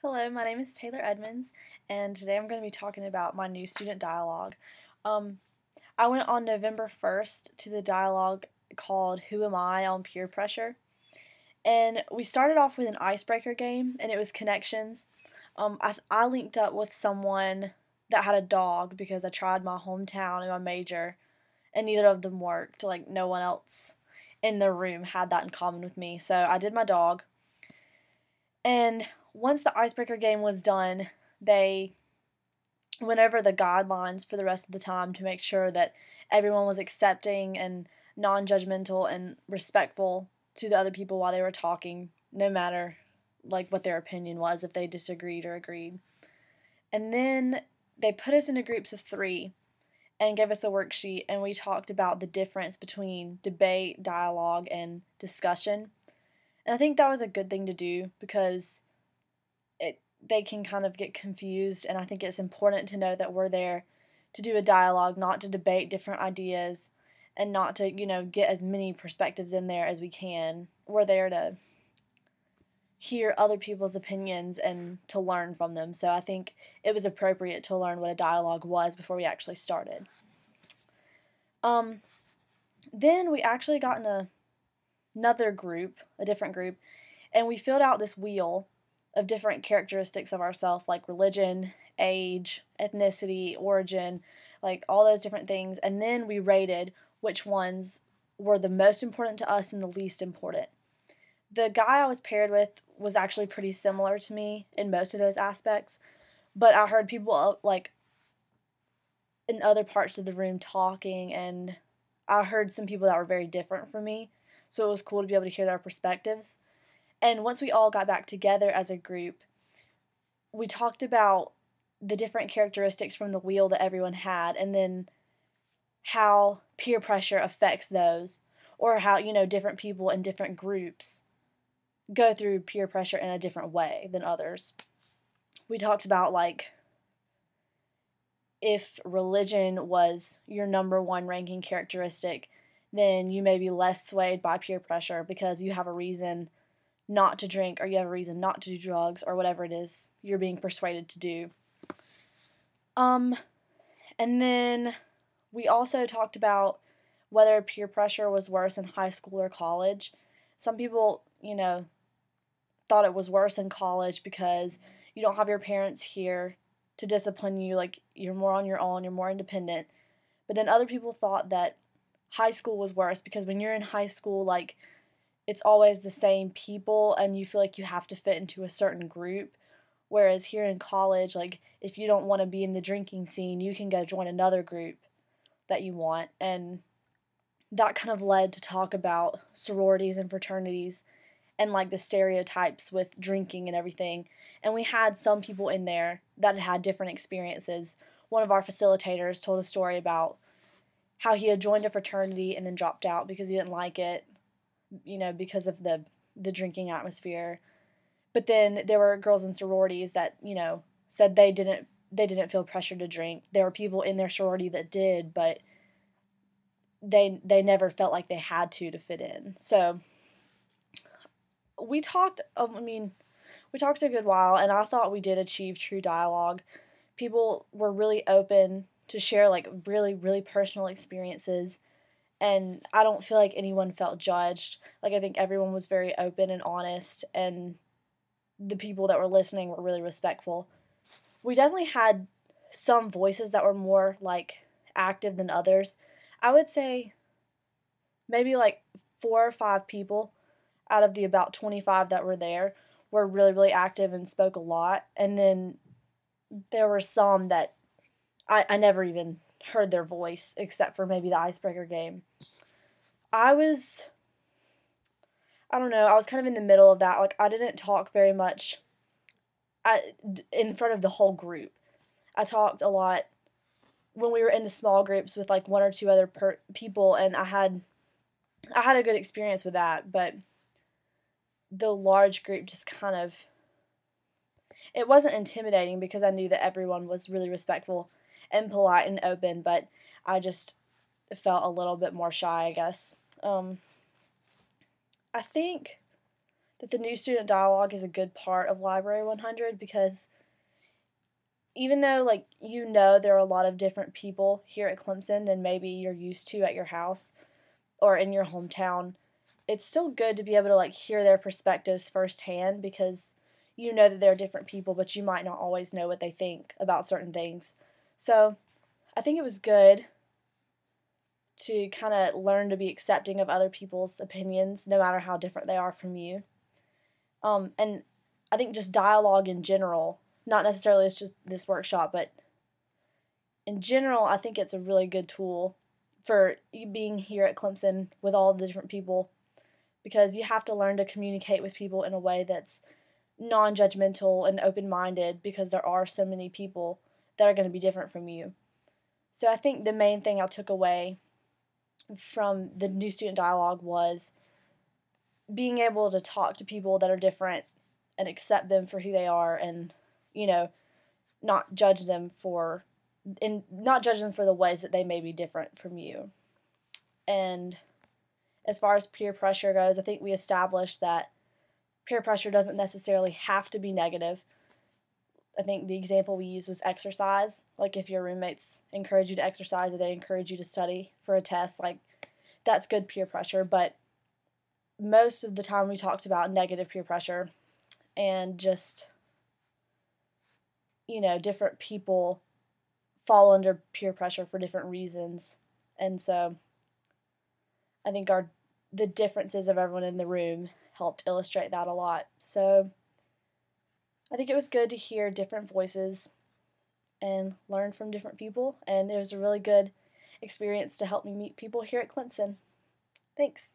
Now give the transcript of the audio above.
Hello, my name is Taylor Edmonds, and today I'm going to be talking about my new student dialogue. Um, I went on November 1st to the dialogue called Who Am I on Peer Pressure, and we started off with an icebreaker game, and it was connections. I linked up with someone that had a dog because I tried my hometown and my major, and neither of them worked. Like, no one else in the room had that in common with me, so I did my dog. And once the icebreaker game was done, they went over the guidelines for the rest of the time to make sure that everyone was accepting and non-judgmental and respectful to the other people while they were talking, no matter like what their opinion was, if they disagreed or agreed. And then they put us into groups of 3 and gave us a worksheet, and we talked about the difference between debate, dialogue, and discussion. And I think that was a good thing to do because they can kind of get confused, and I think it's important to know that we're there to do a dialogue, not to debate different ideas, and not to, get as many perspectives in there as we can. We're there to hear other people's opinions and to learn from them. So I think it was appropriate to learn what a dialogue was before we actually started. Then we actually got in another group, a different group, and we filled out this wheel of different characteristics of ourselves, like religion, age, ethnicity, origin, like all those different things, and then we rated which ones were the most important to us and the least important. The guy I was paired with was actually pretty similar to me in most of those aspects, but I heard people like in other parts of the room talking, and I heard some people that were very different from me, so it was cool to be able to hear their perspectives. And once we all got back together as a group, we talked about the different characteristics from the wheel that everyone had, and then how peer pressure affects those, or how, different people in different groups go through peer pressure in a different way than others. We talked about, like, if religion was your number one ranking characteristic, then you may be less swayed by peer pressure because you have a reason not to drink, or you have a reason not to do drugs, or whatever it is you're being persuaded to do. And then we also talked about whether peer pressure was worse in high school or college. Some people, thought it was worse in college because you don't have your parents here to discipline you, like you're more on your own, you're more independent. But then other people thought that high school was worse because when you're in high school, like, it's always the same people and you feel like you have to fit into a certain group. Whereas here in college, like, if you don't want to be in the drinking scene, you can go join another group that you want. And that kind of led to talk about sororities and fraternities and, like, the stereotypes with drinking and everything. And we had some people in there that had different experiences. One of our facilitators told a story about how he had joined a fraternity and then dropped out because he didn't like it, because of the drinking atmosphere. But then there were girls in sororities that, said they didn't feel pressured to drink. There were people in their sorority that did, but they never felt like they had to fit in. So we talked a good while, and I thought we did achieve true dialogue. People were really open to share, like, really, really personal experiences, and I don't feel like anyone felt judged. Like, I think everyone was very open and honest, and the people that were listening were really respectful. We definitely had some voices that were more, like, active than others. I would say maybe, like, 4 or 5 people out of the about 25 that were there were really, really active and spoke a lot. And then there were some that I never even heard their voice except for maybe the icebreaker game. I don't know, I was kind of in the middle of that. Like, I didn't talk very much in front of the whole group. I talked a lot when we were in the small groups with, like, 1 or 2 other people, and I had a good experience with that. But the large group just kind of, it wasn't intimidating because I knew that everyone was really respectful and polite and open, but I just felt a little bit more shy, I guess. I think that the new student dialogue is a good part of Library 100 because even though, like, you know there are a lot of different people here at Clemson than maybe you're used to at your house or in your hometown, it's still good to be able to, like, hear their perspectives firsthand because you know that they're different people, but you might not always know what they think about certain things. So I think it was good to kind of learn to be accepting of other people's opinions, no matter how different they are from you. And I think just dialogue in general, not necessarily it's just this workshop, but in general, I think it's a really good tool for you being here at Clemson with all the different people because you have to learn to communicate with people in a way that's non-judgmental and open-minded because there are so many people that are going to be different from you. So I think the main thing I took away from the new student dialogue was being able to talk to people that are different and accept them for who they are and, you know, not judge them for the ways that they may be different from you. And as far as peer pressure goes, I think we established that peer pressure doesn't necessarily have to be negative. I think the example we used was exercise. Like if your roommates encourage you to exercise or they encourage you to study for a test, like that's good peer pressure. But most of the time we talked about negative peer pressure and just, you know, different people fall under peer pressure for different reasons. And so I think the differences of everyone in the room helped illustrate that a lot. So I think it was good to hear different voices and learn from different people, and it was a really good experience to help me meet people here at Clemson. Thanks.